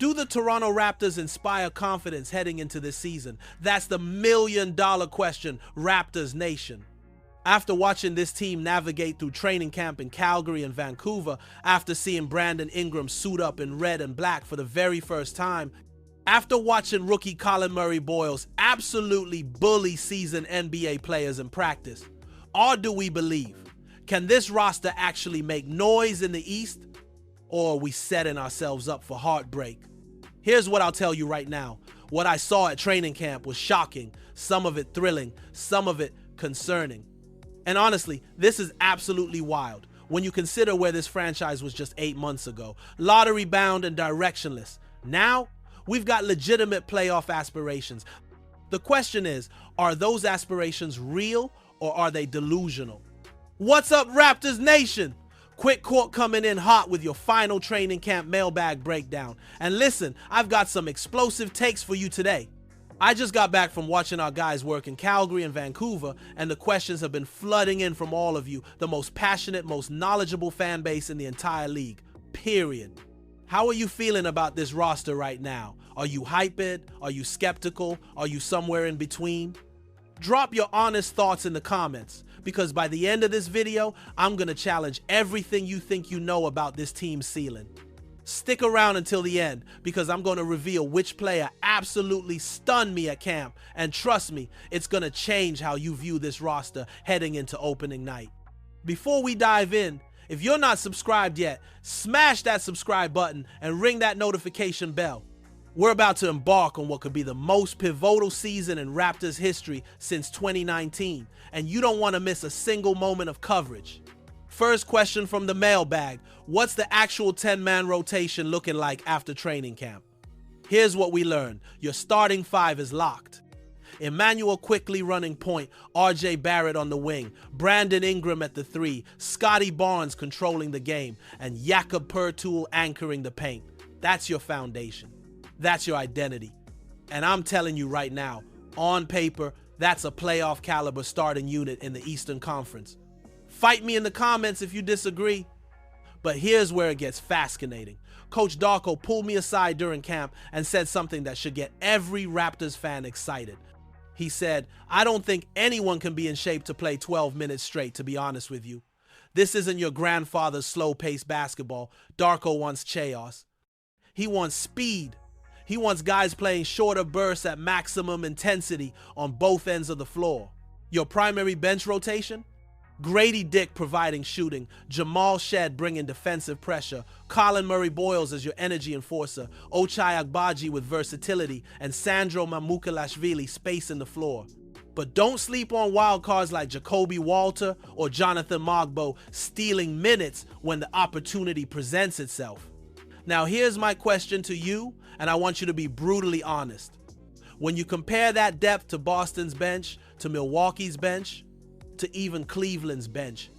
Do the Toronto Raptors inspire confidence heading into this season? That's the million-dollar question, Raptors Nation. After watching this team navigate through training camp in Calgary and Vancouver, after seeing Brandon Ingram suit up in red and black for the very first time, after watching rookie Colin Murray-Boyles absolutely bully seasoned NBA players in practice, or do we believe? Can this roster actually make noise in the East? Or are we setting ourselves up for heartbreak? Here's what I'll tell you right now. What I saw at training camp was shocking, some of it thrilling, some of it concerning. And honestly, this is absolutely wild when you consider where this franchise was just 8 months ago. Lottery bound and directionless. Now, we've got legitimate playoff aspirations. The question is, are those aspirations real or are they delusional? What's up, Raptors Nation? Quick Court coming in hot with your final training camp mailbag breakdown. And listen, I've got some explosive takes for you today. I just got back from watching our guys work in Calgary and Vancouver, and the questions have been flooding in from all of you, the most passionate, most knowledgeable fan base in the entire league, period. How are you feeling about this roster right now? Are you hyped? Are you skeptical? Are you somewhere in between? Drop your honest thoughts in the comments, because by the end of this video, I'm going to challenge everything you think you know about this team's ceiling. Stick around until the end, because I'm going to reveal which player absolutely stunned me at camp, and trust me, it's going to change how you view this roster heading into opening night. Before we dive in, if you're not subscribed yet, smash that subscribe button and ring that notification bell. We're about to embark on what could be the most pivotal season in Raptors history since 2019, and you don't want to miss a single moment of coverage. First question from the mailbag: what's the actual 10-man rotation looking like after training camp? Here's what we learned. Your starting 5 is locked. Emmanuel quickly running point, RJ Barrett on the wing, Brandon Ingram at the 3, Scotty Barnes controlling the game, and Jakob Poeltl anchoring the paint. That's your foundation. That's your identity. And I'm telling you right now, on paper, that's a playoff caliber starting unit in the Eastern Conference. Fight me in the comments if you disagree. But here's where it gets fascinating. Coach Darko pulled me aside during camp and said something that should get every Raptors fan excited. He said, "I don't think anyone can be in shape to play 12 minutes straight, to be honest with you. This isn't your grandfather's slow-paced basketball. Darko wants chaos. He wants speed. He wants guys playing shorter bursts at maximum intensity on both ends of the floor. Your primary bench rotation? Grady Dick providing shooting, Jamal Shed bringing defensive pressure, Colin Murray-Boyles as your energy enforcer, Ochai Agbaji with versatility, and Sandro Mamukelashvili spacing the floor. But don't sleep on wild cards like Jacoby Walter or Jonathan Mogbo stealing minutes when the opportunity presents itself." Now here's my question to you, and I want you to be brutally honest. When you compare that depth to Boston's bench, to Milwaukee's bench, to even Cleveland's bench,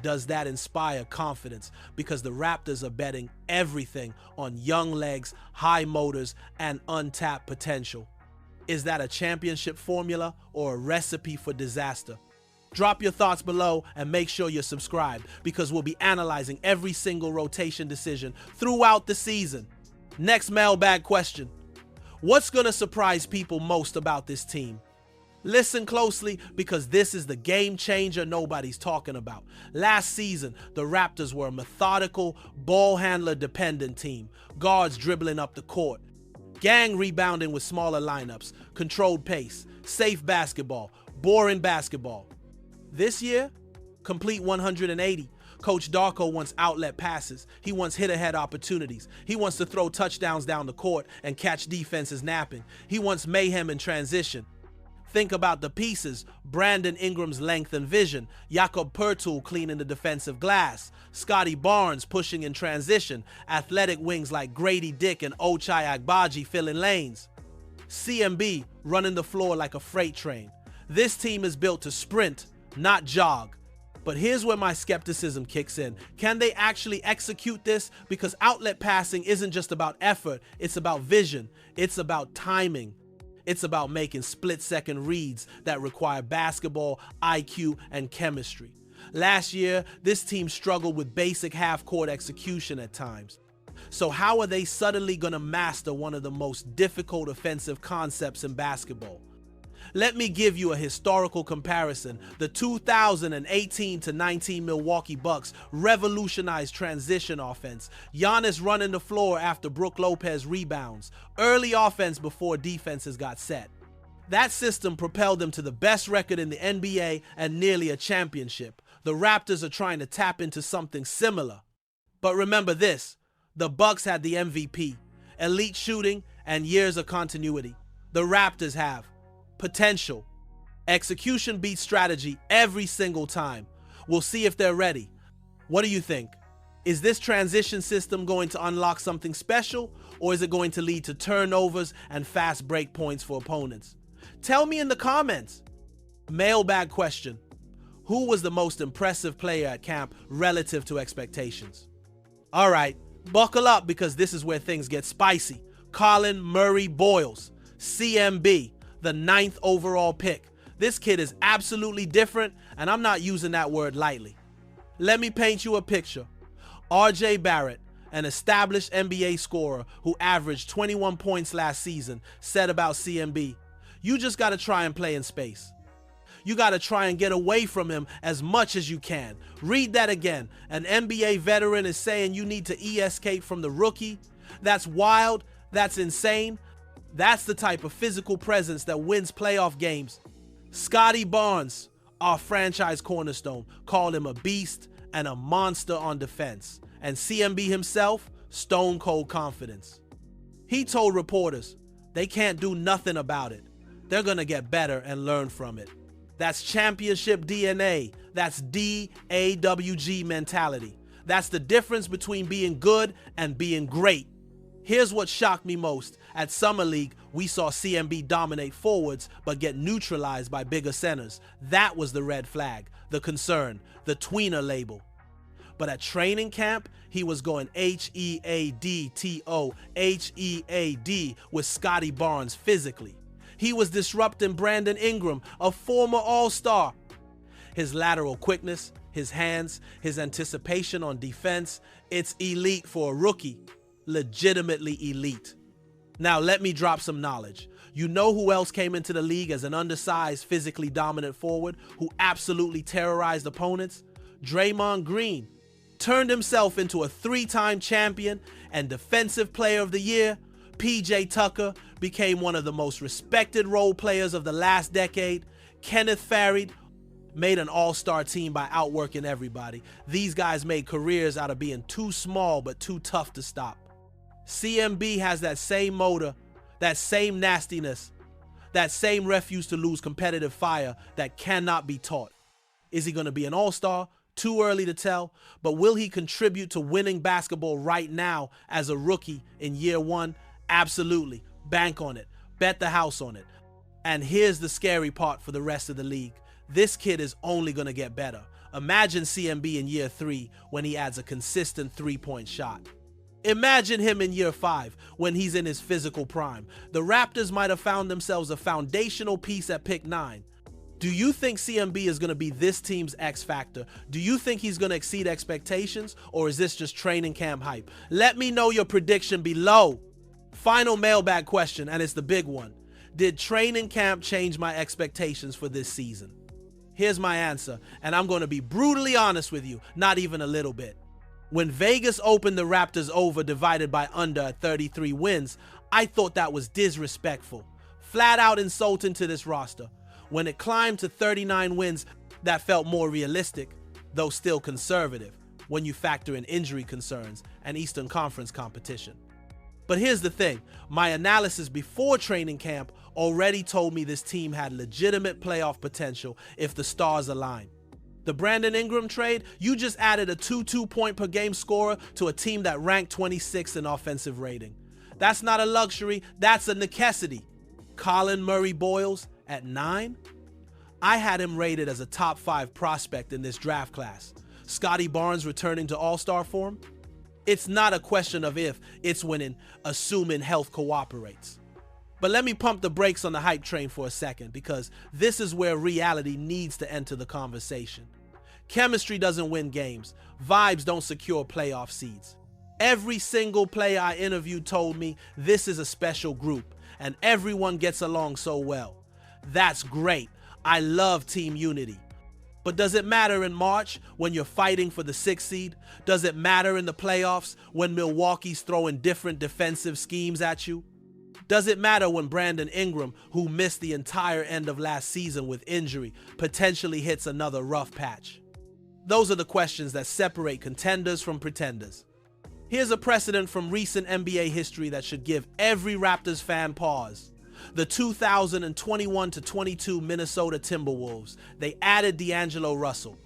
does that inspire confidence? Because the Raptors are betting everything on young legs, high motors, and untapped potential. Is that a championship formula or a recipe for disaster? Drop your thoughts below and make sure you're subscribed, because we'll be analyzing every single rotation decision throughout the season. Next mailbag question: what's going to surprise people most about this team? Listen closely, because this is the game changer nobody's talking about. Last season, the Raptors were a methodical, ball handler dependent team. Guards dribbling up the court, gang rebounding with smaller lineups, controlled pace, safe basketball, boring basketball. This year, complete 180. Coach Darko wants outlet passes. He wants hit-ahead opportunities. He wants to throw touchdowns down the court and catch defenses napping. He wants mayhem in transition. Think about the pieces: Brandon Ingram's length and vision, Jakob Poeltl cleaning the defensive glass, Scotty Barnes pushing in transition, athletic wings like Grady Dick and Ochai Agbaji filling lanes, CMB running the floor like a freight train. This team is built to sprint, not jog. But here's where my skepticism kicks in. Can they actually execute this? Because outlet passing isn't just about effort, it's about vision, it's about timing. It's about making split-second reads that require basketball, IQ, and chemistry. Last year, this team struggled with basic half-court execution at times. So how are they suddenly going to master one of the most difficult offensive concepts in basketball? Let me give you a historical comparison. The 2018-19 Milwaukee Bucks revolutionized transition offense. Giannis running the floor after Brook Lopez rebounds. Early offense before defenses got set. That system propelled them to the best record in the NBA and nearly a championship. The Raptors are trying to tap into something similar. But remember this, the Bucks had the MVP, elite shooting, and years of continuity. The Raptors have potential. Execution beats strategy every single time. We'll see if they're ready. What do you think? Is this transition system going to unlock something special, or is it going to lead to turnovers and fast break points for opponents? Tell me in the comments. Mailbag question. Who was the most impressive player at camp relative to expectations? All right, buckle up because this is where things get spicy. Colin Murray Boyles, CMB, the 9th overall pick. This kid is absolutely different, and I'm not using that word lightly. Let me paint you a picture. RJ Barrett, an established NBA scorer who averaged 21 points last season, said about CMB, "You just gotta try and play in space. You gotta try and get away from him as much as you can." Read that again. An NBA veteran is saying you need to escape from the rookie. That's wild. That's insane. That's the type of physical presence that wins playoff games. Scotty Barnes, our franchise cornerstone, called him a beast and a monster on defense. And CMB himself, stone cold confidence. He told reporters, they can't do nothing about it. They're gonna get better and learn from it. That's championship DNA. That's DAWG mentality. That's the difference between being good and being great. Here's what shocked me most. At Summer League, we saw CMB dominate forwards but get neutralized by bigger centers. That was the red flag, the concern, the tweener label. But at training camp, he was going HEADTO, HEAD with Scotty Barnes physically. He was disrupting Brandon Ingram, a former All-Star. His lateral quickness, his hands, his anticipation on defense, it's elite for a rookie. Legitimately elite. Now let me drop some knowledge. You know who else came into the league as an undersized, physically dominant forward who absolutely terrorized opponents? Draymond Green. Turned himself into a 3-time champion and Defensive Player of the Year. PJ Tucker became one of the most respected role players of the last decade. Kenneth Farid made an all-star team by outworking everybody. These guys made careers out of being too small but too tough to stop. CMB has that same motor, that same nastiness, that same refuse to lose competitive fire that cannot be taught. Is he going to be an all-star? Too early to tell, but will he contribute to winning basketball right now as a rookie in year 1? Absolutely. Bank on it. Bet the house on it. And here's the scary part for the rest of the league. This kid is only going to get better. Imagine CMB in year 3 when he adds a consistent 3-point shot. Imagine him in year 5 when he's in his physical prime. The Raptors might have found themselves a foundational piece at pick 9. Do you think CMB is going to be this team's X factor? Do you think he's going to exceed expectations, or is this just training camp hype? Let me know your prediction below. Final mailbag question, and it's the big one. Did training camp change my expectations for this season? Here's my answer, and I'm going to be brutally honest with you, not even a little bit. When Vegas opened the Raptors over divided by under at 33 wins, I thought that was disrespectful. Flat out insulting to this roster. When it climbed to 39 wins, that felt more realistic, though still conservative, when you factor in injury concerns and Eastern Conference competition. But here's the thing, my analysis before training camp already told me this team had legitimate playoff potential if the stars align. The Brandon Ingram trade, you just added a 2 point per game scorer to a team that ranked 26th in offensive rating. That's not a luxury, that's a necessity. Colin Murray Boyles at 9? I had him rated as a top 5 prospect in this draft class. Scotty Barnes returning to all-star form? It's not a question of if, it's when, assuming health cooperates. But let me pump the brakes on the hype train for a second, because this is where reality needs to enter the conversation. Chemistry doesn't win games. Vibes don't secure playoff seeds. Every single player I interviewed told me this is a special group and everyone gets along so well. That's great. I love team unity. But does it matter in March when you're fighting for the 6th seed? Does it matter in the playoffs when Milwaukee's throwing different defensive schemes at you? Does it matter when Brandon Ingram, who missed the entire end of last season with injury, potentially hits another rough patch? Those are the questions that separate contenders from pretenders. Here's a precedent from recent NBA history that should give every Raptors fan pause. The 2021-22 Minnesota Timberwolves. They added D'Angelo Russell.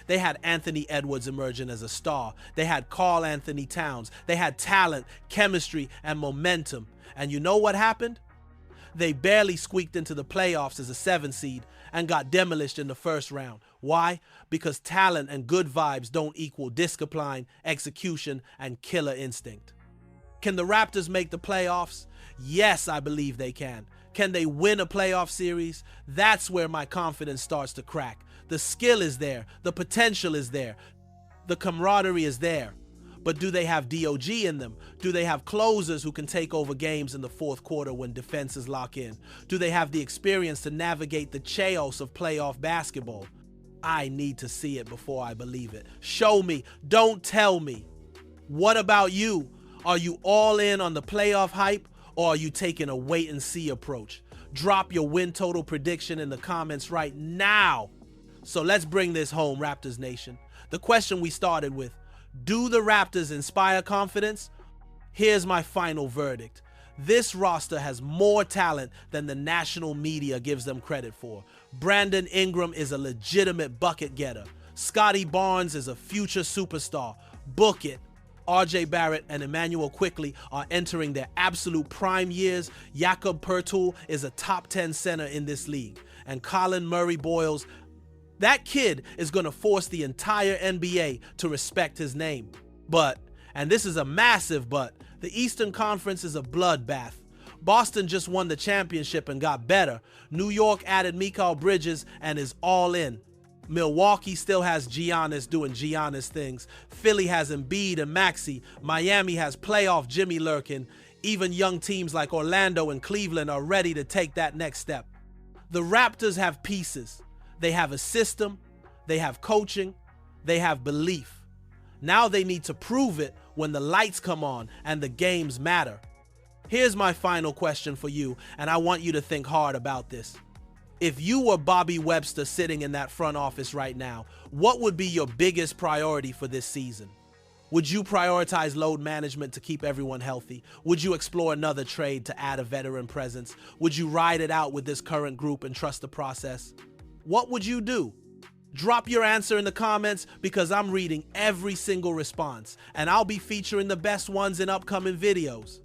They had Anthony Edwards emerging as a star. They had Karl Anthony Towns. They had talent, chemistry, and momentum. And you know what happened? They barely squeaked into the playoffs as a 7th seed and got demolished in the first round. Why? Because talent and good vibes don't equal discipline, execution, and killer instinct. Can the Raptors make the playoffs? Yes, I believe they can. Can they win a playoff series? That's where my confidence starts to crack. The skill is there. The potential is there. The camaraderie is there. But do they have DOG in them? Do they have closers who can take over games in the fourth quarter when defenses lock in? Do they have the experience to navigate the chaos of playoff basketball? I need to see it before I believe it. Show me. Don't tell me. What about you? Are you all in on the playoff hype? Or are you taking a wait-and-see approach? Drop your win total prediction in the comments right now. So let's bring this home, Raptors Nation. The question we started with, do the Raptors inspire confidence? Here's my final verdict. This roster has more talent than the national media gives them credit for. Brandon Ingram is a legitimate bucket getter. Scotty Barnes is a future superstar. Book it. RJ Barrett and Emmanuel Quickley are entering their absolute prime years. Jakob Poeltl is a top 10 center in this league. And Colin Murray-Boyles, that kid is going to force the entire NBA to respect his name. But, and this is a massive but, the Eastern Conference is a bloodbath. Boston just won the championship and got better. New York added Mikal Bridges and is all in. Milwaukee still has Giannis doing Giannis things. Philly has Embiid and Maxey. Miami has playoff Jimmy lurking. Even young teams like Orlando and Cleveland are ready to take that next step. The Raptors have pieces. They have a system. They have coaching. They have belief. Now they need to prove it when the lights come on and the games matter. Here's my final question for you, and I want you to think hard about this. If you were Bobby Webster sitting in that front office right now, what would be your biggest priority for this season? Would you prioritize load management to keep everyone healthy? Would you explore another trade to add a veteran presence? Would you ride it out with this current group and trust the process? What would you do? Drop your answer in the comments because I'm reading every single response, and I'll be featuring the best ones in upcoming videos.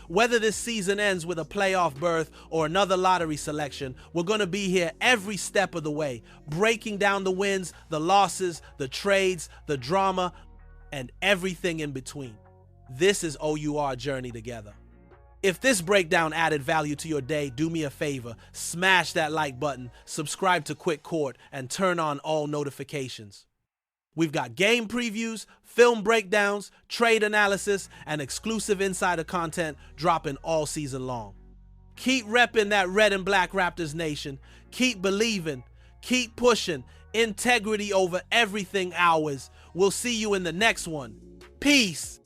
Whether this season ends with a playoff berth or another lottery selection, we're going to be here every step of the way, breaking down the wins, the losses, the trades, the drama, and everything in between. This is OUR Journey Together. If this breakdown added value to your day, do me a favor, smash that like button, subscribe to Quick Court, and turn on all notifications. We've got game previews, film breakdowns, trade analysis, and exclusive insider content dropping all season long. Keep repping that red and black Raptors Nation. Keep believing. Keep pushing. Integrity over everything ours. We'll see you in the next one. Peace.